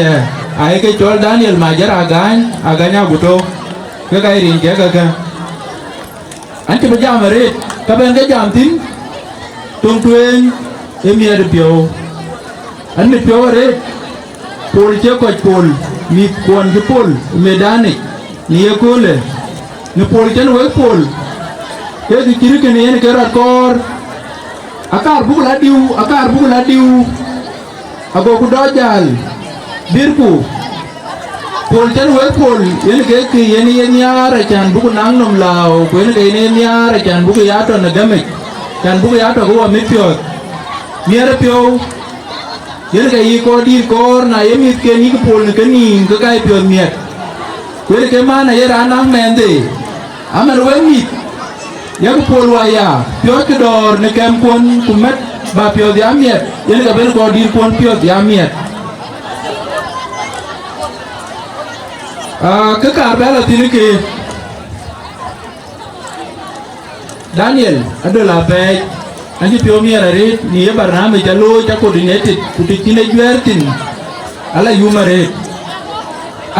je ai ke chol Daniel Majier Agany Aguto ke kai rin ke ka anti ba jam re ka ben ke jam tin tung tuen emia de pio an mi pio re pol che ko pol mi kon ke pol medani ni e kole ni pol chen we pol ke di kiri ke ne ke ra kor akar bugula diu ago ku dojal birku pol chen we pol yen ke ki yen yara chan bugu nang nom lao ko yen ke yen yara chan bugu ya to na game chan bugu ya to ko mi pio miere pio yen ke yi ko dir kor na yemi ke ni ko pol ke ni ko kai pio miet ko yen ke mana yera nang mende amer we mit ya ko pol wa ya pio ke dor ne kem kon kumet ba pio dia miet yen ke ben ko dir kon pio dia miet ke kar bela tini ke Daniel adola pe anji pio miera re ni e barname jalo ja coordinated kutikine juertin ala yumare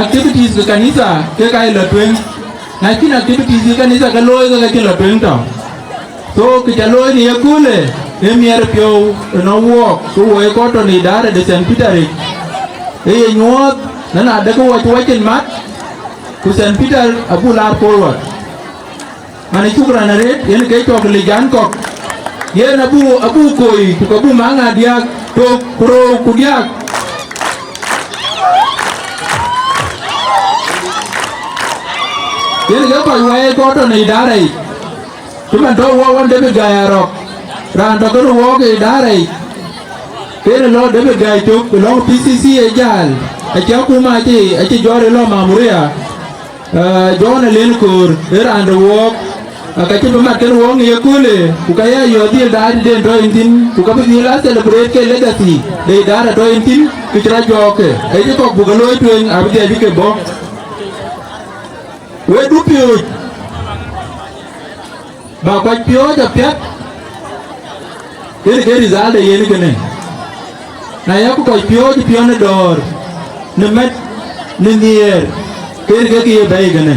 activities ke kanisa ke kai la twen na kin activities ke kanisa ka loy ke la twen to so ke jalo ni e kule e miera pio no walk so we ko to ni dare de St. Peter e nyot na de ko wachin mat ku St. Peter abu lar forward mane chukra na ret yen ke to le jan kok yen abu koi ku abu manga dia to pro ku dia yen ke ko we ko to ni dare tu man do wo won de be ga ro ran to ko wo ke dare ke lo de be ga to lo PCC e jal a cha ku ma chi a chi jore lo mamuria John Lenkur era and walk akache mat ken wong ye kule ukaya yo dil da den do intin ukabe dila celebrate ke legacy de dara do intin kitra joke e ko bugalo tuen abdi adike bo we du pio ba kwa pio ja pet ke rizal de yen kene na ya ko pio ne dor ne met ne nier ke ye bai gane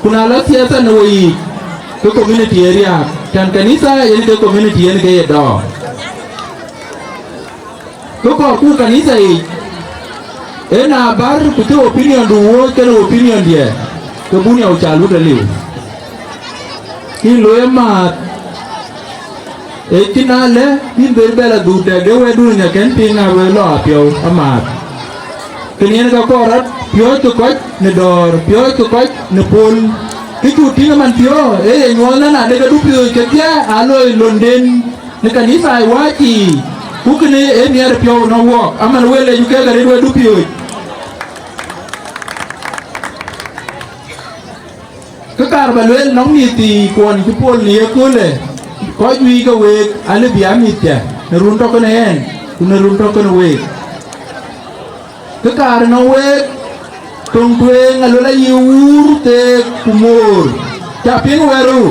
kuna la siasa no yi ko community area kan kanisa yen ke community yen ke do ko ku kanisa yi ena bar ku te opinion du wo ke opinion dia ke bunya u chalu de liu ki loema e tinale ni berbela du de we du nya ken pinga we lo apio amat kenien ka korat pio to koch ne dor pio to koch ne pol kitu tinga man pio nyona na de du pio ke tia alo London ne kanisa wachi kukene mier pio no wo aman wele yu ke gare du pio ka kar balwel nong ni ti kon ki pol ni ekole ko wi ka we ale bia mitya ne run to ne en ne run to ne we ka kar no we tung tuen alola yur te kumor capin weru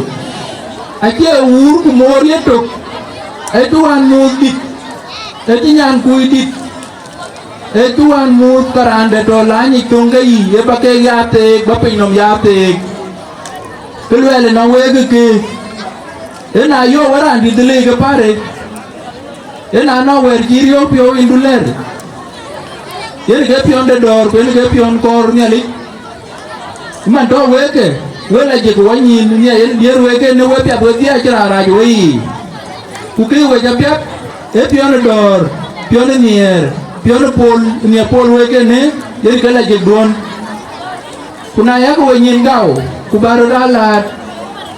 ake ur kumor ye tok etuan mudik etinyan kuidit etuan mud karande to lani tungai ye bake yate bapinom yate kelwele na wege ke ena yo warandi dele ke pare ena na wer jirio pio induler yen ke pion de dor ko ke pion kor nyali man do weke wela je ko wanyin ni yen dier weke ne we pya dia jara ra jo yi ku ke we ja pya e pion dor pion nier pion pol ni pol weke ne yen ke la je don kuna ya ko wanyin gao ku baro dalat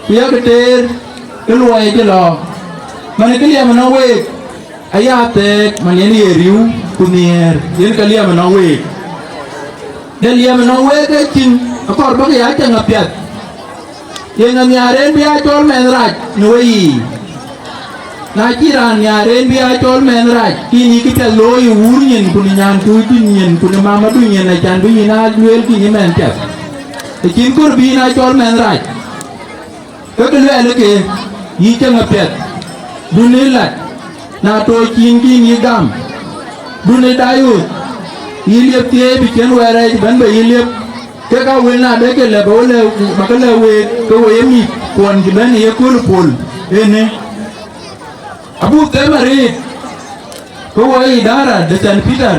ku ya ke ter ke luai je lo man ke ya man we ayate man yen yeriu kunier yen kalia manawe delia manawe ke chin akor ba ya changa pyat yen nyaren bia chol men raj noi na kiran nyaren bia chol men raj kini kita loy wurnyen kun nyan tu nyen kun mama du nyen na chan du na duel kini men pyat e chin kur bi na chol men raj ke le ke yi changa pyat dunilat na to chin kini gam Dune dayu Iliep tie bi chen were ban be iliep ke ka wel na de ke le bo le ba ke le we ko we mi kon ki ben ye kul pul ene abu temari ko we idara de St. Peter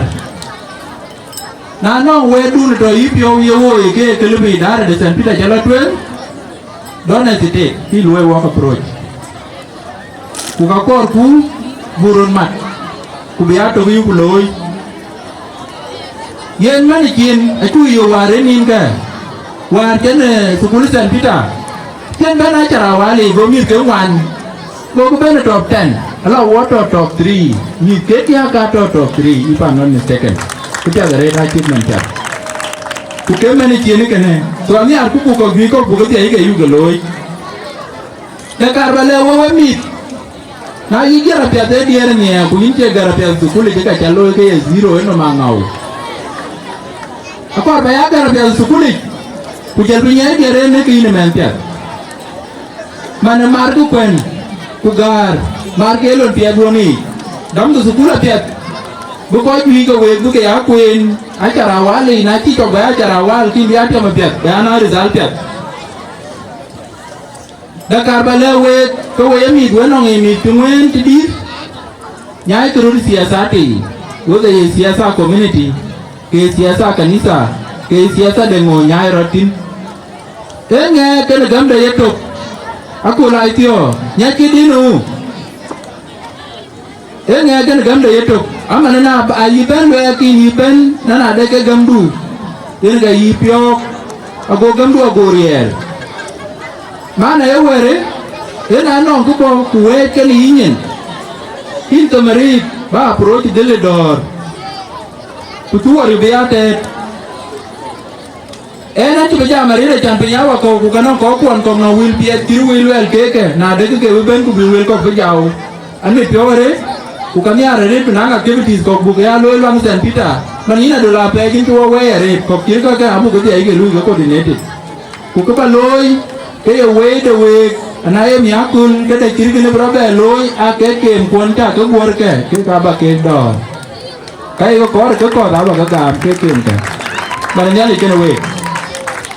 na no we du to ipio ye wo ke le bi idara de St. Peter jala twen don't hesitate ki we walk approach ku ka kor ku burun mat ku biya to yu ku loy yen mani kin aku yo ware nin ka war ken sukul St. Peter ken bana chara wali go mi ke wan go ko bana top 10 ala water top 3 ni ke ya ka top 3 if I'm not mistaken kita ada rate achievement ya ku ke mani kin ke ne to ani ar ku ko gi ko bu ko ti ke yu go loy da karbale wo mi na yi gara pia de diere ni ku inte gara pia sukul ke ka chalo ke 0 eno mangau akor ba ya gara pia sukuli ku jalu nya diere ne ke ine men pia mana mar ku kwen ku gar mar ke lon pia doni dam du sukula pia bu ko wi ko we bu ke ya kwen a chara wali na ti to ba chara wal ki ya ta ma pia ya na result pia da karbale we ko we mi do no mi tungen ti dir nyai turu siasa ti wo de siasa community ke siasa kanisa ke siasa dengo nyai rotin enge ke gambe yeto aku la itio nyaki dinu enge ke gambe yeto amana na ayiben we ki yiben nana de ke gamdu enge ga yipio ago gamdu agoriel mana ewere ena non ku ko kuwe ke linyen into mari ba approach dele dor kutuari beate ena tu beja mari le chan pinya wa ko ku kana ko kon ko na wil pie tiru wil wel keke na de ke ben ku wil ko bejao ane piore ku kanya re na activities ko bu ya lo lang St. Peter manina do la pe jin tu we re ko kir ka ka abu ko ti ai ke lu ko coordinated ku ko ba loy ke we de we na em yakul ke de kir ke ne brabe loy a ke kem kon ta ko bor ke ka ba ke do kai ko da ba ka ke kem ka ba nya le ke we